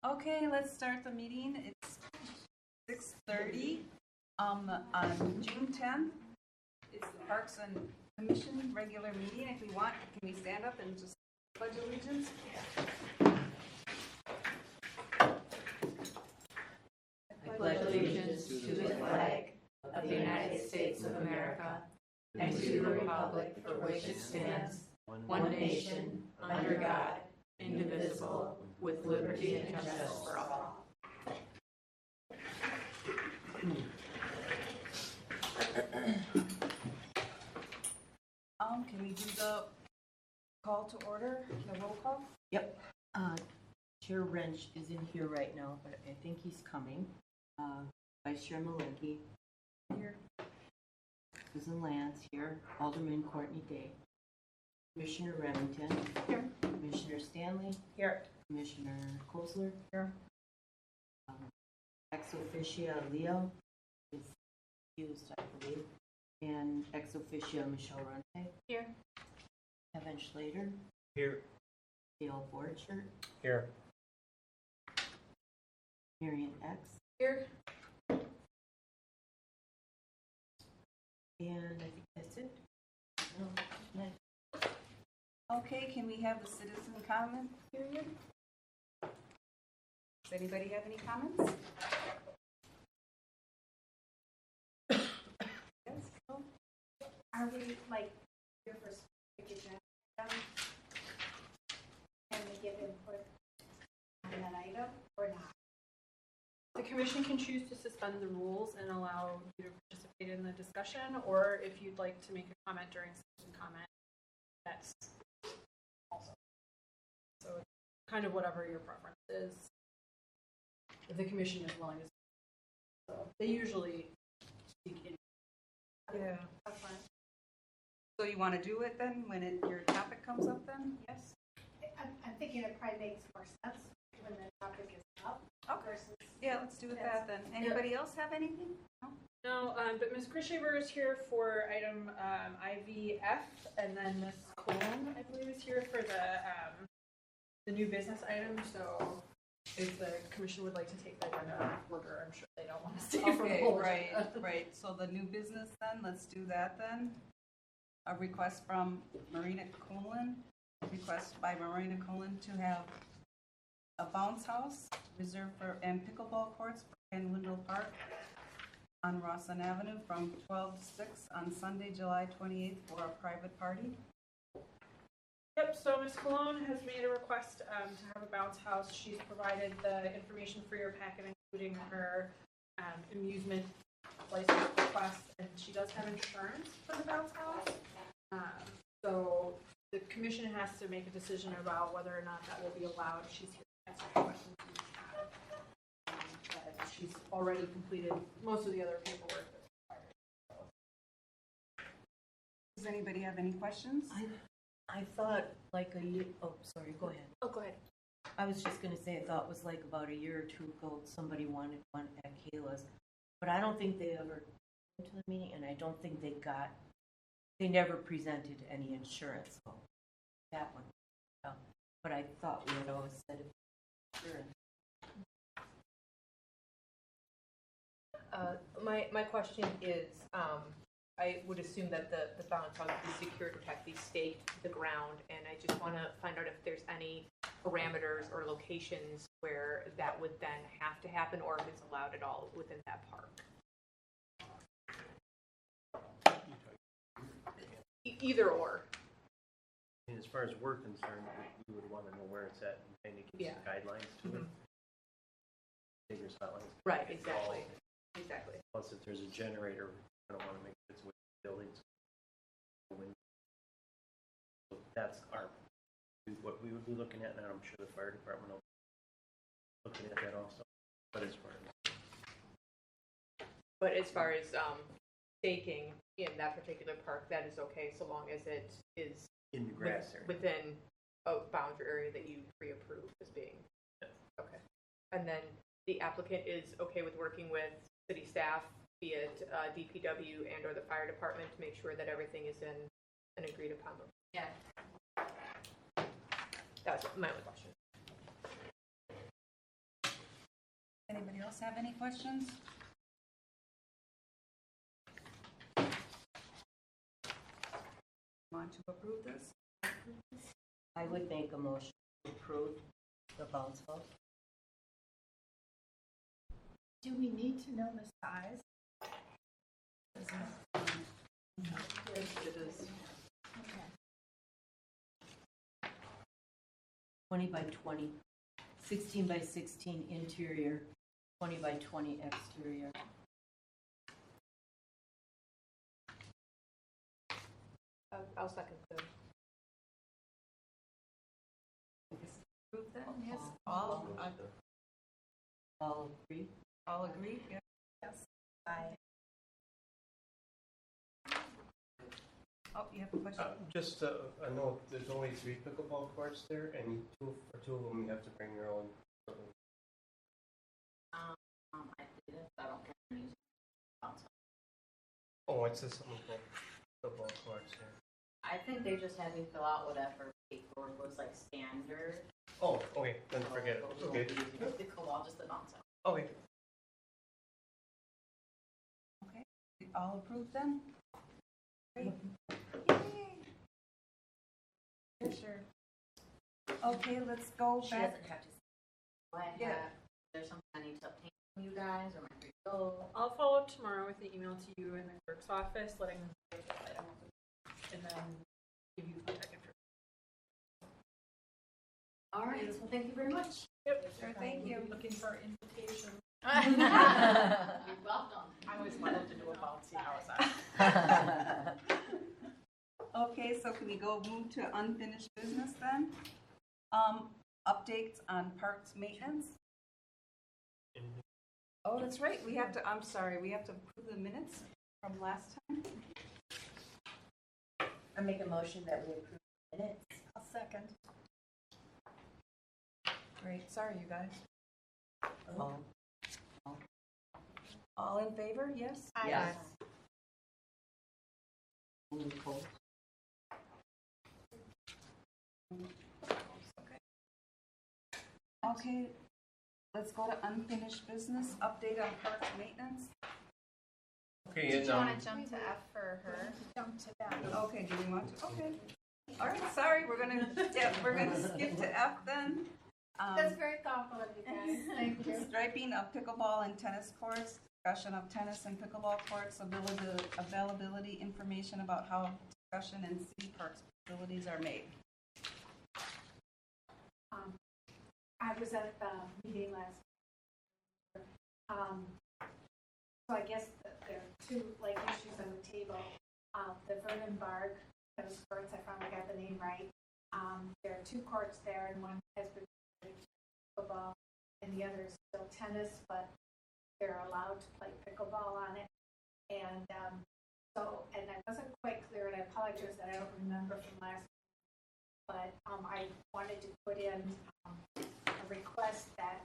Okay, let's start the meeting. It's 6:30 on June 10th. It's the Parks and Commission regular meeting. If we want, can we stand up and just pledge allegiance? I pledge allegiance to the flag of the United States of America and to the republic for which it stands, one nation, under God, indivisible, with liberty and justice for all. Can we do the call to order, the roll call? Yep. Chair Wrench isn't here right now, but I think he's coming. Vice Chair Malenke here. Susan Lance here. Alderman Courtney Day. Commissioner Remington here. Commissioner Stanley here. Commissioner Kosler here. Ex officio Leo is used, I believe. And ex officio Michelle Runte here. Kevin Schlater here. Dale Borchert Here. Marion X Here. And I think that's it. No. Okay, can we have the citizen comment period? Does anybody have any comments? Yes, no? Are we here for specific agenda items? Can we give input on that item or not? The commission can choose to suspend the rules and allow you to participate in the discussion, or if you'd like to make a comment during citizen comment, that's also. So it's kind of whatever your preference is. If the commission is willing to, so they usually speak in. Yeah. That's fine. So you want to do it then when your topic comes up then? Yes? I'm thinking it probably makes more sense when the topic is up versus. Yeah, let's do it that then. Anybody else have anything? No, but Ms. Krishaber is here for item IVF, and then Ms. Cologne, I believe, is here for the new business item. So if the commission would like to take that agenda out of order, I'm sure they don't want to stay for the Okay, whole right, agenda. right. So the new business then, let's do that then. A request from Marina Colin, request by Marina Colin to have a bounce house reserved for and pickleball courts in Wendell Park on Rawson Avenue from 12 to 6 on Sunday, July 28th for a private party. Yep, so Ms. Cologne has made a request to have a bounce house. She's provided the information for your packet, including her amusement license request, and she does have insurance for the bounce house. So the commission has to make a decision about whether or not that will be allowed. She's here to answer questions you have. But she's already completed most of the other paperwork that's required. Does anybody have any questions? I thought sorry, go ahead. Oh, go ahead. I was just going to say, I thought it was like about a year or two ago, somebody wanted one at Kayla's, but I don't think they ever came to the meeting, and I don't think they never presented any insurance. So that one. But I thought we had always said insurance. My question is, I would assume that the bounce house is secure to have be staked to the ground, and I just want to find out if there's any parameters or locations where that would then have to happen, or if it's allowed at all within that park. Either or. And as far as we're concerned, we would want to know where it's at and kind of give some guidelines to it. Bigger spotlights. Right, exactly. Exactly. Plus, if there's a generator, I don't want to make it its way to buildings. So that's what we would be looking at, and I'm sure the fire department will be looking at that also. But as far as staking in that particular park, that is okay so long as it is in the grass area within a boundary area that you pre-approve as being okay. And then the applicant is okay with working with city staff, be it DPW and or the fire department, to make sure that everything is in an agreed upon. Yeah. That's my only question. else have any questions? Want to approve this? I would make a motion to approve the bounce house. Do we need to know the size? It is Okay. 20 by 20, 16 by 16 interior, 20 by 20 exterior. I'll second the. Approve then, yes? All agree? All agree? Yeah. Yes. I Oh, you have a question? Just a note, there's only 3 pickleball courts there, and for two of them, you have to bring your own. I didn't, I don't care if I'm using bounce house. Oh, it says something about pickleball courts here. I think they just had me fill out whatever paperwork was like standard. Oh, okay, then forget it. So we Okay. won't be using the pickleball, just the bounce house. Okay. Okay, we all approved then? Great. sure. Okay, let's go She back. doesn't have to. Why Yeah. is there something I need to obtain from you guys, or am I free to go? I'll follow up tomorrow with an email to you in the clerk's office, letting them know that I don't, and then give you contact information. All right, well, thank you very much. Yep. Sure, thank you. Looking for invitation. You're welcome. I always wanted to do a bouncy house. Okay, so can we go move to unfinished business then? Updates on parks maintenance? Oh, that's right, we have to, I'm sorry, we have to approve the minutes from last time? I make a motion that we approve the minutes. I'll second. Great, sorry, you guys. Oh, All in favor, yes? yes. Nicole. Okay, let's go to unfinished business, update on parks maintenance. Okay, Did and, you want to jump to F for her? Jump to that. Okay, do we want to, okay. All right, sorry, we're gonna skip to F then. That's very thoughtful of you guys. Thank you. Striping of pickleball and tennis courts, discussion of tennis and pickleball courts, availability information about how discussion and city parks facilities are made. I was at the meeting last. So I guess there are two issues on the table. The Vernon Barg tennis courts, I finally got the name right. There are 2 courts there, and one has been pickleball, and the other is still tennis, but they're allowed to play pickleball on it. And and I wasn't quite clear, and I apologize that I don't remember from last. But I wanted to put in a request that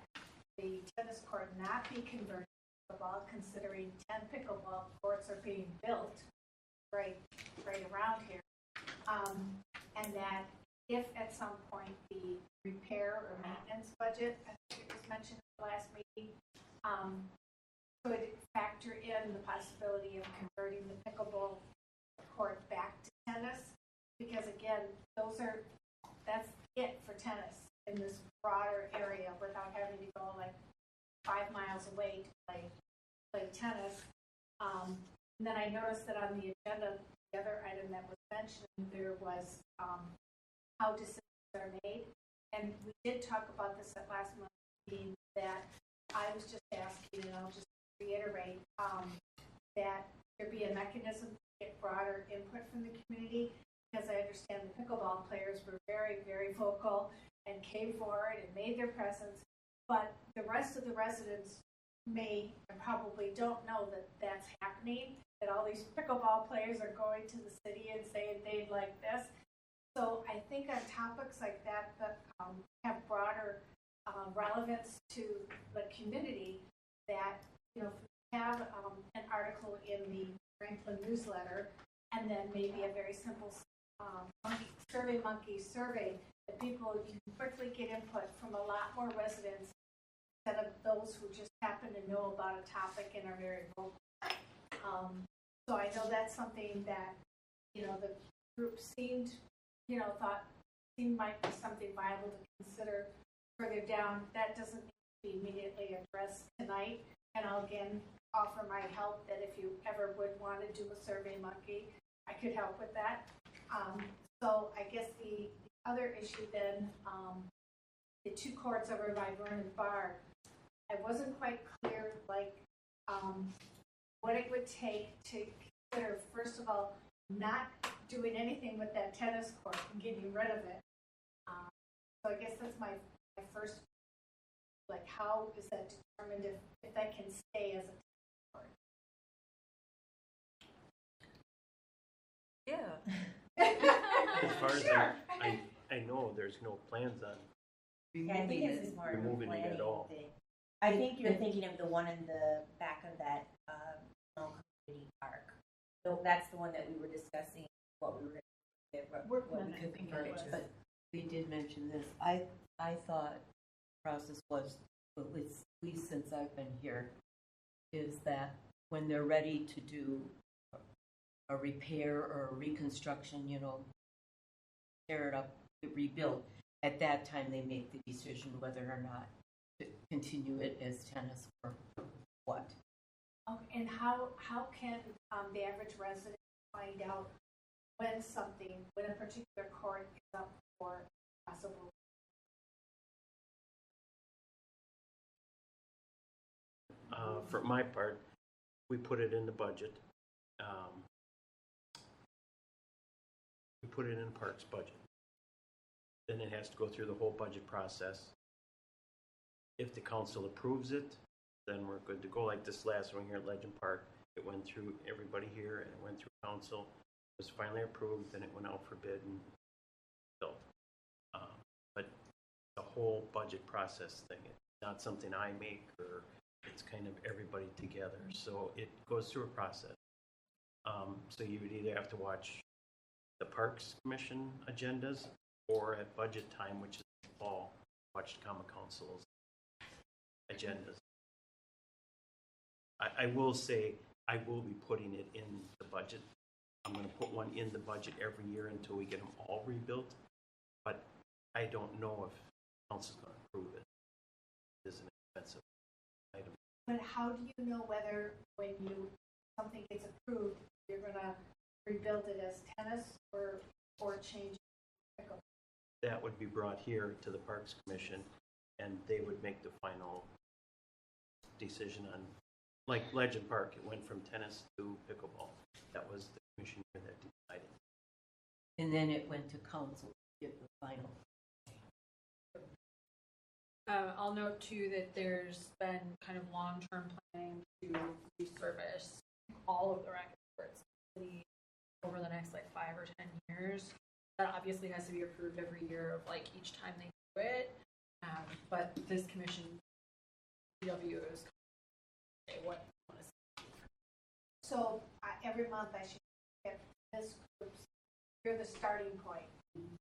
the tennis court not be converted to pickleball, considering 10 pickleball courts are being built right around here. And that if at some point the repair or maintenance budget, I think it was mentioned in the last meeting, could factor in the possibility of converting the pickleball court back to tennis. Because again, that's it for tennis in this broader area without having to go 5 miles away to play tennis. And then I noticed that on the agenda, the other item that was mentioned, there was how decisions are made. And we did talk about this at last month's meeting, that I was just asking, and I'll just reiterate, that there be a mechanism to get broader input from the community. Because I understand the pickleball players were very, very vocal and came forward and made their presence, but the rest of the residents may and probably don't know that that's happening, that all these pickleball players are going to the city and saying they'd like this. So I think on topics like that have broader relevance to the community, that have an article in the Franklin newsletter, and then maybe a very simple SurveyMonkey survey that people, you can quickly get input from a lot more residents instead of those who just happen to know about a topic and are very vocal. So I know that's something that, the group seemed, seemed might be something viable to consider further down. That doesn't need to be immediately addressed tonight. And I'll again offer my help that if you ever would want to do a Survey Monkey, I could help with that. So I guess the other issue then, the 2 courts over by Vernon Bar, I wasn't quite clear, what it would take to consider, first of all, not doing anything with that tennis court and getting rid of it. So I guess that's my first, how is that determined if that can stay as a tennis court? Yeah. As far as Sure. I know, there's no plans on Yeah, I think this is more of a removing it at all. planning thing. I think you're thinking of the one in the back of that community park. So that's the one that we were discussing, what we were what we could convert it to. But we did mention this. I thought the process was, at least since I've been here, is that when they're ready to do a repair or a reconstruction, tear it up, rebuild, at that time they make the decision whether or not to continue it as tennis or what. Okay, and how can the average resident find out when a particular court is up for possible? For my part, we put it in the budget. We put it in Parks budget. Then it has to go through the whole budget process. If the council approves it, then we're good to go. Like this last one here at Legend Park, it went through everybody here and it went through council. It was finally approved, then it went out for bid and built. But the whole budget process thing, it's not something I make, or it's kind of everybody together. So it goes through a process. So you would either have to watch the Parks Commission agendas, or at budget time, which is in the fall, watch the Common Council's agendas. I will say, I will be putting it in the budget. I'm going to put one in the budget every year until we get them all rebuilt. But I don't know if council's going to approve it. It is an expensive item. But how do you know whether when something gets approved, you're going to rebuild it as tennis or change it? That would be brought here to the Parks Commission, and they would make the final decision on, like Legend Park, it went from tennis to pickleball. That was the commission here that decided. And then it went to council to give the final. I'll note too that there's been kind of long-term planning to resurface all of the racquet courts in the city over the next 5 or 10 years. That obviously has to be approved every year of each time they do it. But this commission, PW, is what you want to see. So every month I should get this group's, you're the starting point.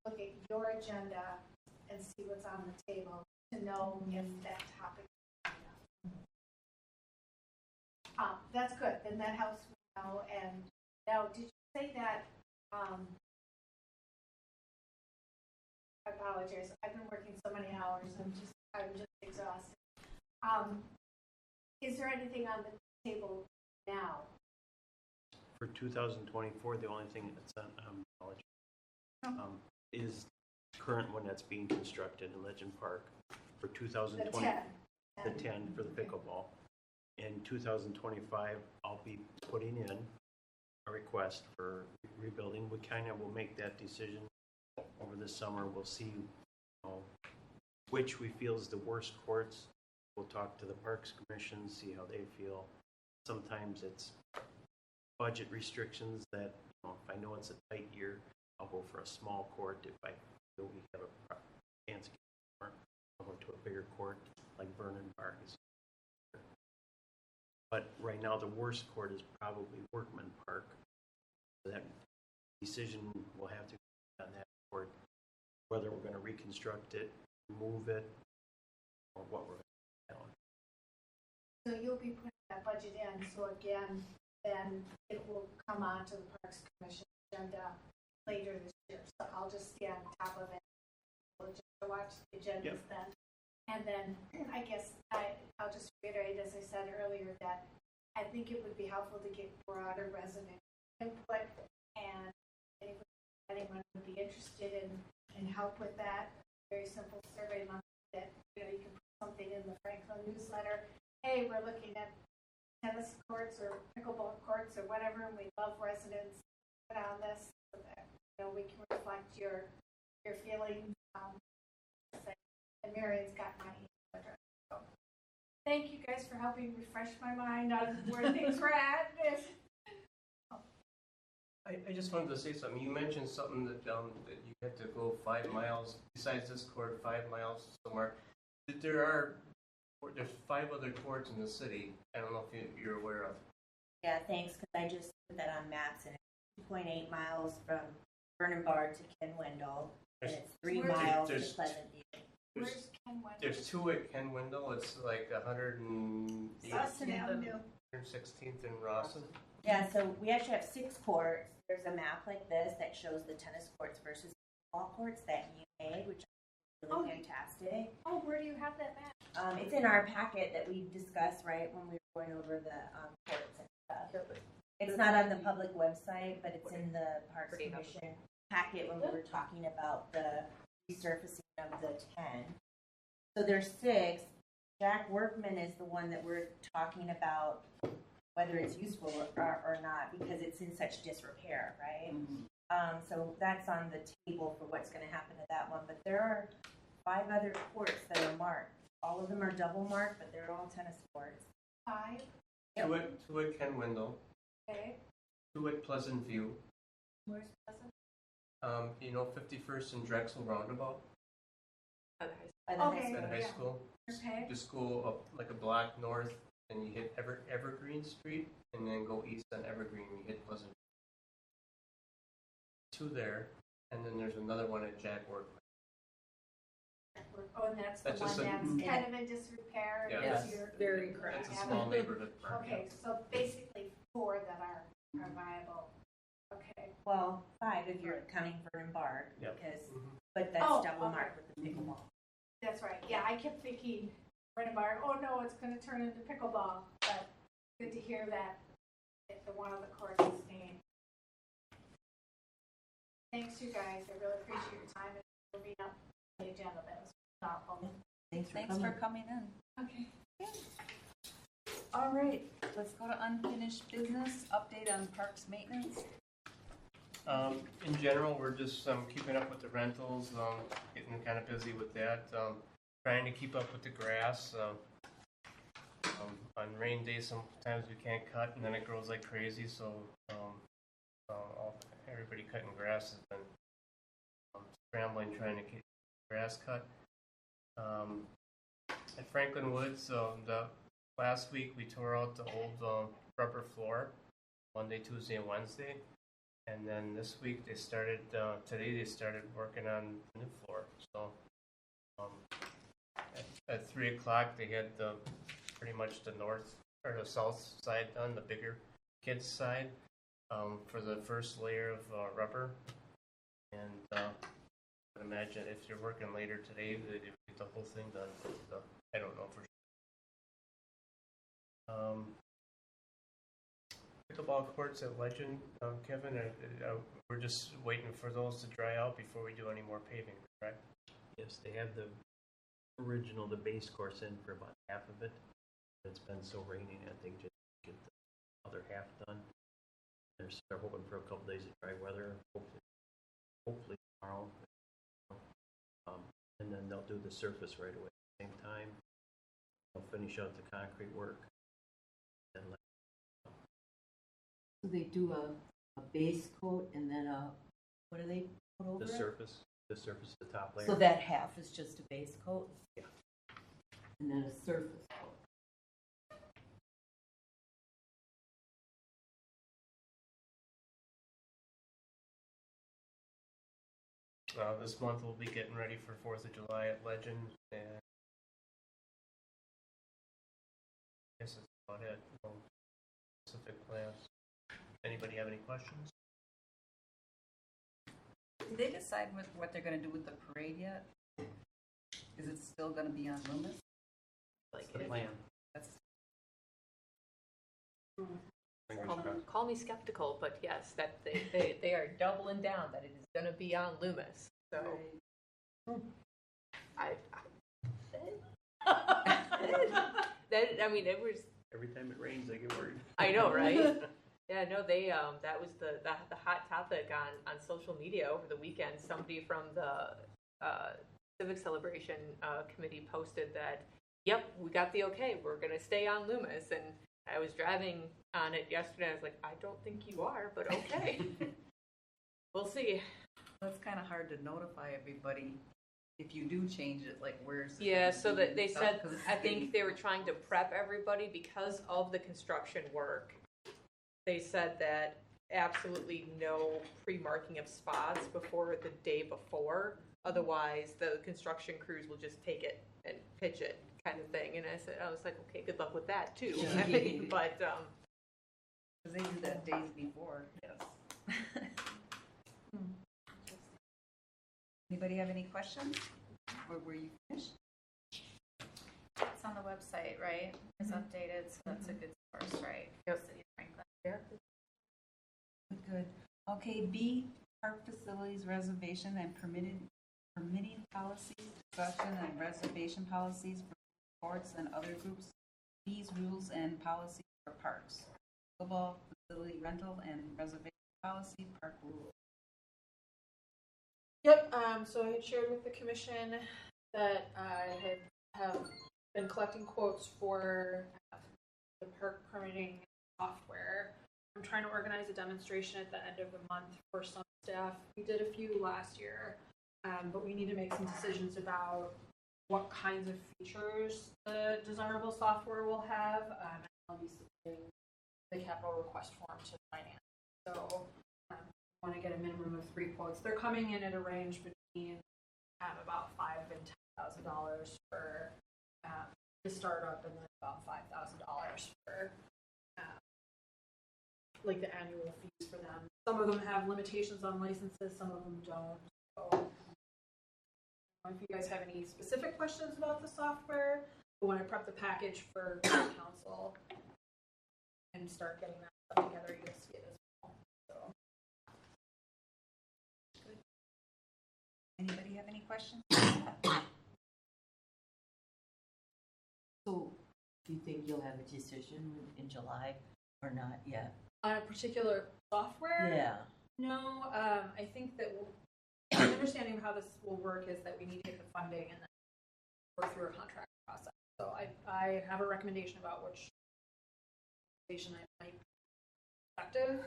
Look at your agenda and see what's on the table to know if that topic is coming up. That's good. Then that helps me know. And now, did you say that? I apologize. I've been working so many hours. I'm just exhausted. Is there anything on the table now? For 2024, the only thing that's on knowledge is current one that's being constructed in Legend Park for 2020. The 10 for the pickleball. In 2025, I'll be putting in a request for rebuilding. We kind of will make that decision over the summer. We'll see which we feel is the worst courts. We'll talk to the Parks Commission, see how they feel. Sometimes it's budget restrictions that, if I know it's a tight year, I'll go for a small court. If I feel we have a chance to get more, I'll go to a bigger court like Vernon Park is. But right now, the worst court is probably Workman Park. So that decision will have to be on that court, whether we're going to reconstruct it, move it, or what we're going to do. will be putting that budget in, so again, then it will come on to the Parks Commission agenda later this year. So I'll just stay on top of it. We'll just watch the agendas then. And then I guess I'll just reiterate, as I said earlier, that I think it would be helpful to get broader resident input, and if anyone would be interested in help with that, very simple survey that you can put something in the Franklin newsletter. Hey, we're looking at tennis courts or pickleball courts or whatever, and we love residents put on this so that we can reflect your feelings. And Marion's got my email address. So thank you guys for helping refresh my mind on where things were at. I just wanted to say something. You mentioned something that that you had to go 5 miles, besides this court, 5 miles somewhere. There's 5 other courts in the city. I don't know if you're aware of. Yeah, thanks, because I just put that on maps, and it's 2.8 miles from Vernon Bar to Ken Wendell, and it's 3 miles to Pleasant View. Where's Ken Wendell? There's 2 at Ken Wendell. It's like 116th Austin Avenue. and Rawson. Yeah, so we actually have 6 courts. There's a map like this that shows the tennis courts versus ball courts that you made, which is really fantastic. Oh, where do you have that map? It's in our packet that we discussed, right, when we were going over the courts and stuff. It's not on the public website, but it's in the Parks Commission packet when we were talking about the resurfacing of the 10. So there's 6. Jack Workman is the one that we're talking about, whether it's useful or not, because it's in such disrepair, right? Mm-hmm. So that's on the table for what's going to happen to that one. But there are 5 other courts that are marked. All of them are double marked, but they're all tennis courts. 5? Yep. 2 at Ken Wendell. Okay. 2 at Pleasant View. Where's Pleasant? 51st and Drexel Roundabout Okay. By the Okay. high at high Yeah. school. Okay. Just go up like a block north, and you hit Evergreen Street, and then go east on Evergreen, you hit Pleasant. 2 there, and then there's another one at Jack Workman. Oh, and that's the That's one just a- that's kind of in disrepair. Yeah. It's Yes, your- very correct. It's a small neighborhood park. Okay, so basically 4 that are viable. Okay. Well, 5 if you're counting Vernon Bar, Yep. because, Mhm. but that's Oh, double okay. marked with the pickleball. That's right. Yeah, I kept thinking, Vernon Bar, oh no, it's going to turn into pickleball. But good to hear that the one of the courts is named. Thanks, you guys. I really appreciate your time and moving up the agenda. That was thoughtful. Thanks for Thanks coming. for coming in. Okay. All right, let's go to unfinished business, update on parks maintenance. In general, we're just keeping up with the rentals, getting kind of busy with that, trying to keep up with the grass. On rain days, sometimes we can't cut, and then it grows like crazy. So everybody cutting grass has been scrambling trying to get grass cut. At Franklin Woods, the last week we tore out the old rubber floor, Monday, Tuesday, and Wednesday. And then this week today they started working on the new floor. So at 3 o'clock they had pretty much the north or the south side done, the bigger kids side, for the first layer of rubber. And I would imagine if you're working later today, they'd get the whole thing done. But, I don't know for sure. Pickleball courts at Legend, Kevin, we're just waiting for those to dry out before we do any more paving, correct? Yes, they have the base course in for about half of it. It's been so rainy, I think just get the other half done. They're hoping for a couple days of dry weather, hopefully tomorrow. And then they'll do the surface right away at the same time. They'll finish out the concrete work. And So they do a base coat and then what do they put over the it? surface, the top layer. So that half is just a base coat? Yeah. And then a surface coat. This month we'll be getting ready for 4th of July at Legend, and I guess it's about it. No specific plans. Anybody have any questions? Did they decide what they're gonna do with the parade yet? Is it still gonna be on Loomis? Like, The plan. That's, call me skeptical, but yes, that they are doubling down that it is going to be on Loomis. So I mean, it was. Every time it rains, I get worried. I know, right? Yeah, no, they that was the hot topic on social media over the weekend. Somebody from the Civic Celebration committee posted that, yep, we got the okay, we're gonna stay on Loomis. And I was driving on it yesterday. I was like, I don't think you are, but okay. We'll see. that's kind of hard to notify everybody if you do change it, like where's. Yeah, so that they stuff, said, 'cause it's I think getting- they were trying to prep everybody because of the construction work. They said that absolutely no pre-marking of spots before the day before. Otherwise, the construction crews will just take it and pitch it, kind of thing. And I was like, okay, good luck with that too. But Cause they do that days before, yes. Anybody have any questions? Or were you finished? It's on the website, right? It's updated, so that's a good source, right? Yep. City of Franklin. Good. Okay, B, park facilities reservation and permitting policies, discussion and reservation policies for courts and other groups, fees, rules, and policies for parks. Football, facility rental, and reservation policy, park rules. Yep, so I had shared with the commission that I have been collecting quotes for the park permitting software. I'm trying to organize a demonstration at the end of the month for some staff. We did a few last year, but we need to make some decisions about what kinds of features the desirable software will have. And I'll be submitting the capital request form to finance. So I want to get a minimum of 3 quotes. They're coming in at a range between about $5,000 and $10,000 for the startup, and then about $5,000 for like the annual fees for them. Some of them have limitations on licenses, some of them don't. So if you guys have any specific questions about the software, but when I prep the package for council and start getting that stuff together, you'll see it as well. So. Anybody have any questions? So, do you think you'll have a decision in July or not yet? On a particular software? Yeah. No, I think that my understanding of how this will work is that we need to get the funding and then work through a contract process. So I have a recommendation about which station I might be effective,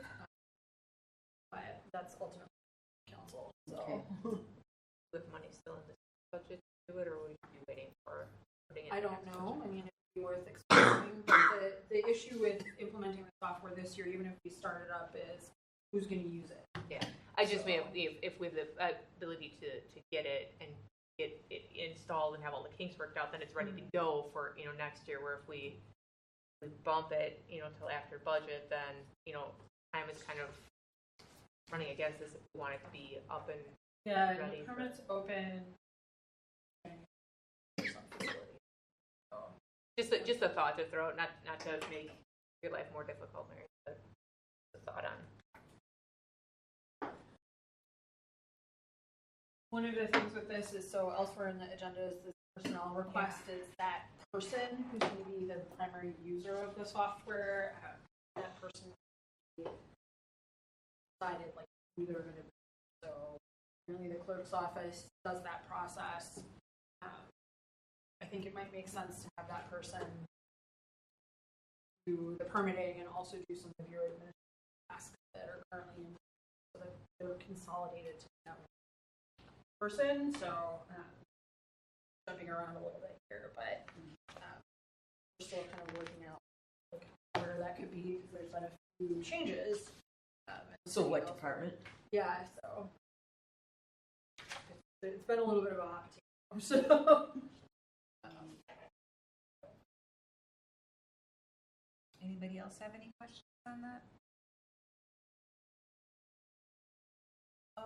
but that's ultimately council. So. Okay. with money still in this budget to do it, or will you be waiting for putting it? I don't know. I mean, it'd be worth exploring. But the issue with implementing the software this year, even if we start it up, is who's going to use it. Yeah, I just mean if we have the ability to get it and get it installed and have all the kinks worked out, then it's ready to go for next year. Where if we bump it until after budget, then time is kind of running against us if we want it to be up and Yeah, ready. the permit's open. Just a thought to throw out, not to make your life more difficult, Mary. But a thought on. One of the things with this is, so elsewhere in the agenda is this personnel request is that person who's going to be the primary user of the software, that person decided like who they're going to be. So really the clerk's office does that process. I think it might make sense to have that person do the permitting and also do some of your administrative tasks that are currently in, so that they're consolidated to that person. So jumping around a little bit here, but we're still kind of working out like where that could be, because there's been a few changes. So what department? Yeah, so it's been a little bit of a hot potato. So else have any questions on that?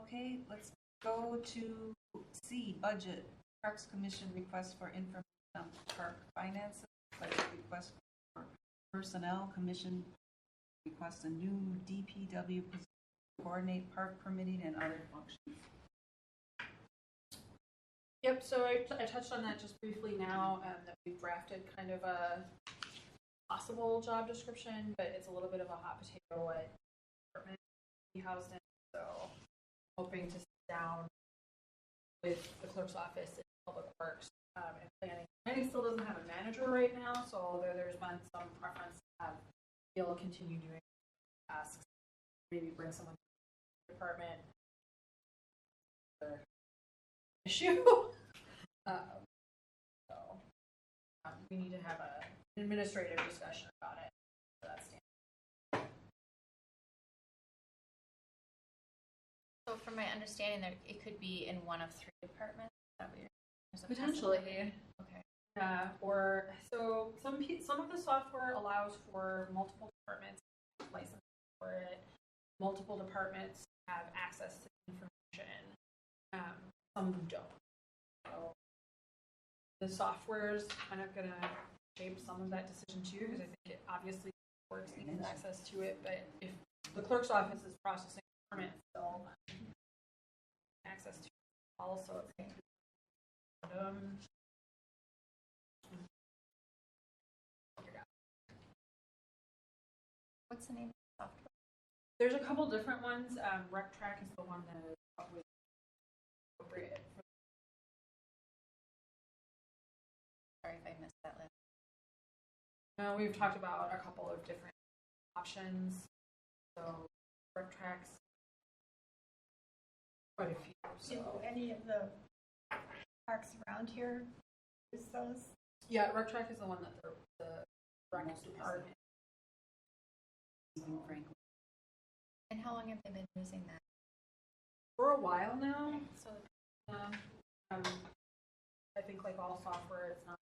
Okay, let's go to C, budget. Parks Commission request for information on park finances, budget request for personnel, commission requests a new DPW position to coordinate park permitting and other functions. Yep, so I touched on that just briefly now, that we've drafted kind of a possible job description, but it's a little bit of a hot potato what department we housed in, so hoping to sit down with the clerk's office and public works and planning. Planning still doesn't have a manager right now, so although there's been some preference to have Gail continue doing tasks, maybe bring someone to the department. Issue. We need to have an administrative discussion about it. So that's So from my understanding, there it could be in one of 3 departments. Is that what there's a potentially. possibility? Okay. Yeah, or so some of the software allows for multiple departments license for it. Multiple departments have access to information. Some of them don't. So the software is kind of going to shape some of that decision too, because I think it obviously works needs access to it, but if the clerk's office is processing permits, they'll access to it also. What's the name of the software? There's a couple different ones. RecTrack is the one that is probably appropriate. Sorry if I missed that list. We've talked about a couple of different options. So RecTrack's quite a few. Do So any of the parks around here use those? yeah, RecTrack is the one that the rec department. Franklin. And how long have they been using that? For a while now. So I think like all software, it's not.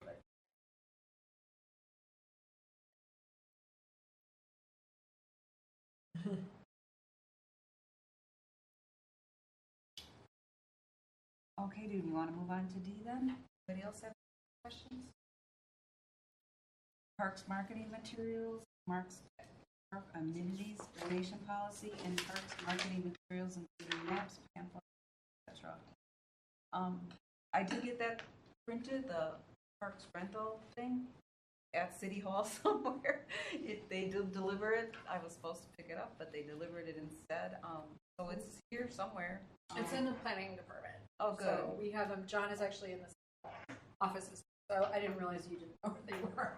But Okay, do you want to move on to D then? Anybody else have questions? Parks marketing materials, Park amenities, donation policy, and parks marketing materials, including maps, pamphlets, etc. I did get that printed, the parks rental thing, at City Hall somewhere. They did deliver it. I was supposed to pick it up, but they delivered it instead. So it's here somewhere. it's in the planning department. Oh, good. So we have them. John is actually in the offices. So I didn't realize you didn't know where they were.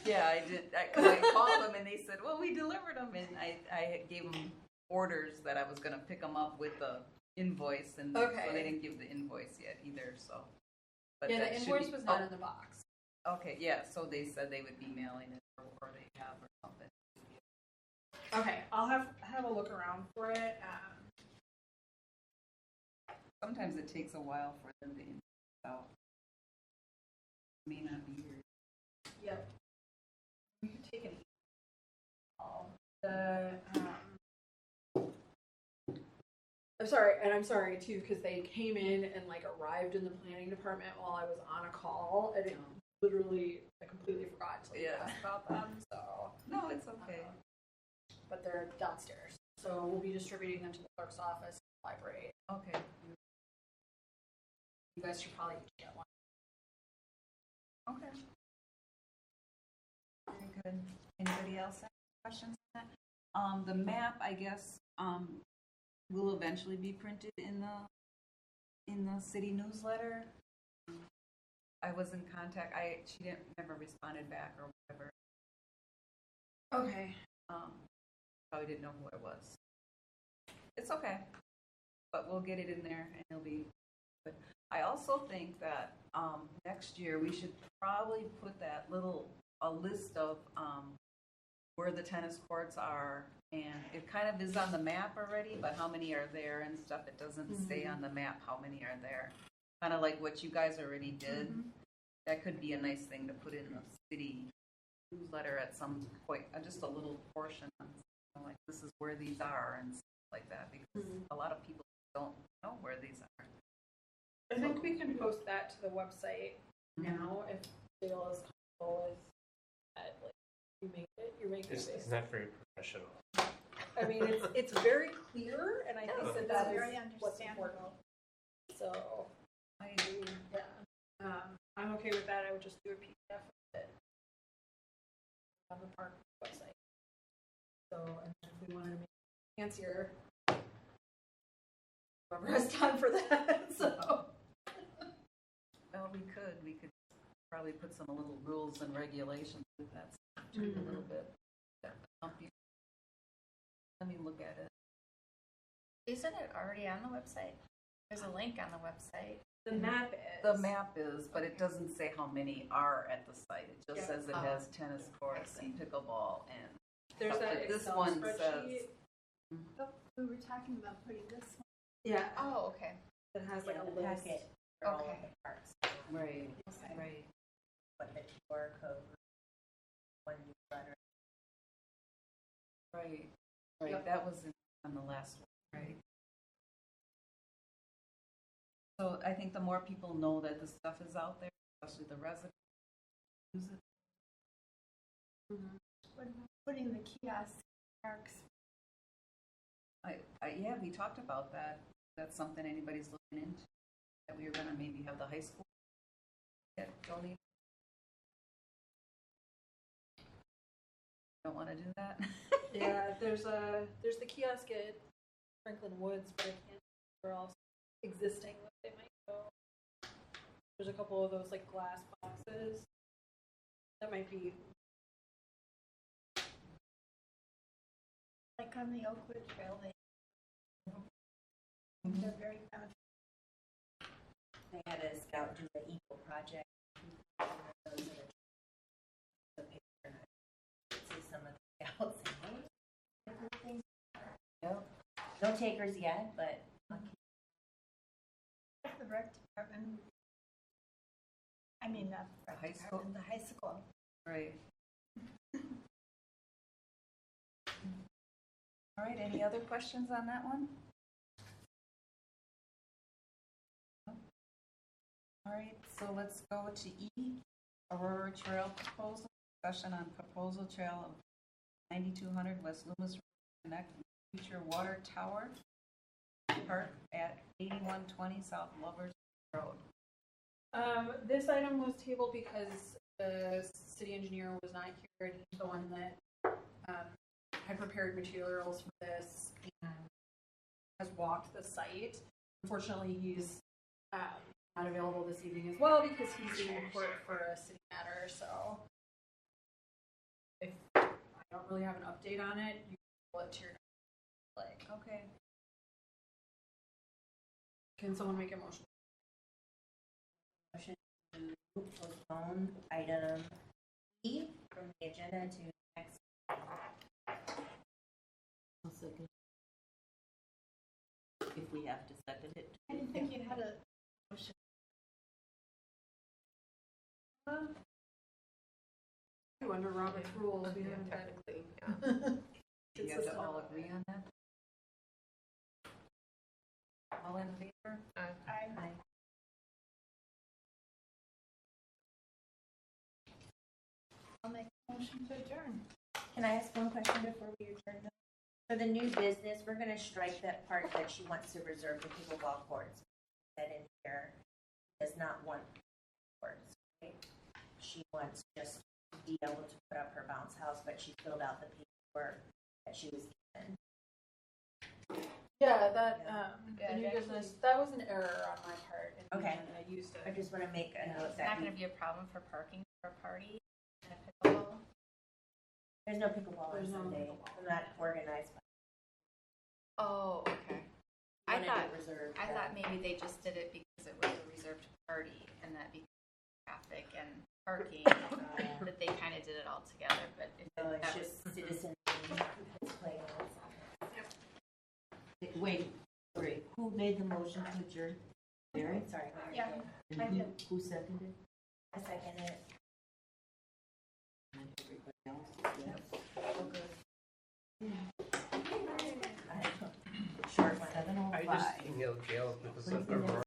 Yeah, I did. I called them and they said, well, we delivered them. And I gave them orders that I was going to pick them up with the invoice. And Okay. so they didn't give the invoice yet either. So, but Yeah, that the should invoice be- was not in the box. Okay, yeah. So they said they would be mailing it or they have or something. Okay, I'll have a look around for it. Sometimes it takes a while for them to invoice out. May not be here. Yep. We could take an the I'm sorry too, because they came in and like arrived in the planning department while I was on a call, and it literally I completely forgot to ask about them. So No, it's okay. but they're downstairs, so we'll be distributing them to the clerk's office, library. Okay. You guys should probably each get one. Okay. Very good. Anybody else have questions on that? The map, I guess, will eventually be printed in the city newsletter. I was in contact. She never responded back or whatever. Okay. Probably didn't know who it was. It's okay, but we'll get it in there and it'll be good. I also think that next year we should probably put a list of where the tennis courts are, and it kind of is on the map already, but how many are there and stuff. It doesn't say on the map how many are there. Kind of like what you guys already did. That could be a nice thing to put in the city newsletter at some point, just a little portion, like this is where these are and stuff like that, because a lot of people don't know where these are. I think we can post that to the website now if Dale is comfortable with that. Like, you make it, you're making It's it. not very professional. I mean, it's very clear, and I think that that very is what's important. understandable. So, I agree. yeah, I'm okay with that. I would just do a PDF of it on the park website. So, and then if we wanted to make it fancier, whoever has time for that. So, Well, we could probably put some little rules and regulations with that a little bit. Let me look at it. Isn't it already on the website? There's a link on the website. the map is. The map is, but it doesn't say how many are at the site. It just Yeah. says it has tennis courts and pickleball and. There's stuff, that but this Excel one spreadsheet. But we were talking about putting this one. Yeah, Oh, okay. it has like Yeah, a the list. packet for all of Okay. the parks. Right, Okay. right. What the QR code, one newsletter. Right, Yep. that was on the last one, right? So I think the more people know that this stuff is out there, especially the residents, use it. What about putting the kiosk parks? Yeah, we talked about that. That's something anybody's looking into, that we were gonna maybe have the high school get donated. Don't wanna do that? Yeah, there's the kiosk at Franklin Woods, but I can't remember where else existing that they might go. There's a couple of those like glass boxes. That might be. Like on the Oakwood Trail, they're very found. They had a scout do the eco project. Those are the picture. See some of the scouts. Yep. No takers yet, but The rec department. I mean, not the The high rec school? department, the high school. Right. All right, any other questions on that one? All right, so let's go to E, Aurora Trail proposal, discussion on proposal trail of 9200 West Loomis Road, connect with future water tower park at 8120 South Lovers Road. This item was tabled because the city engineer was not here, and he's the one that had prepared materials for this and has walked the site. Unfortunately, he's not available this evening as well because he's in court for a city matter. So, if I don't really have an update on it, you can pull it to your like. Okay. Can someone make a motion? motion to postpone item E from the agenda to next. I'll second. If we have to second it. I didn't think you had a motion. Under Robert's rules, we haven't had Technically, Do you have to all agree on that? All in favor? I I'll make a motion to adjourn. Can I ask one question before we adjourn? For the new business, we're gonna strike that part that she wants to reserve the pickleball courts. That in here does not want courts, right? She wants just to be able to put up her bounce house, but she filled out the paperwork that she was given. Yeah, that Yeah, the new it actually- business, that was an error on my part. And Okay. I used I it. just wanna make a note It's that not going to be a problem for parking for a party and a pickleball. there's no pickleball on There's no Sunday. pickleball. I'm not organized, but Oh, okay. I wanted thought it reserved. I thought maybe they just did it because it was a reserved party and that because of traffic and parking that they kind of did it all together. But if So it's that just was citizen that's playing on Wait, sorry, who made the motion to adjourn? Mary? Sorry. Yeah. And I who- did. Who seconded? I second it. And everybody. 7:05. I just emailed Gail if it was Please email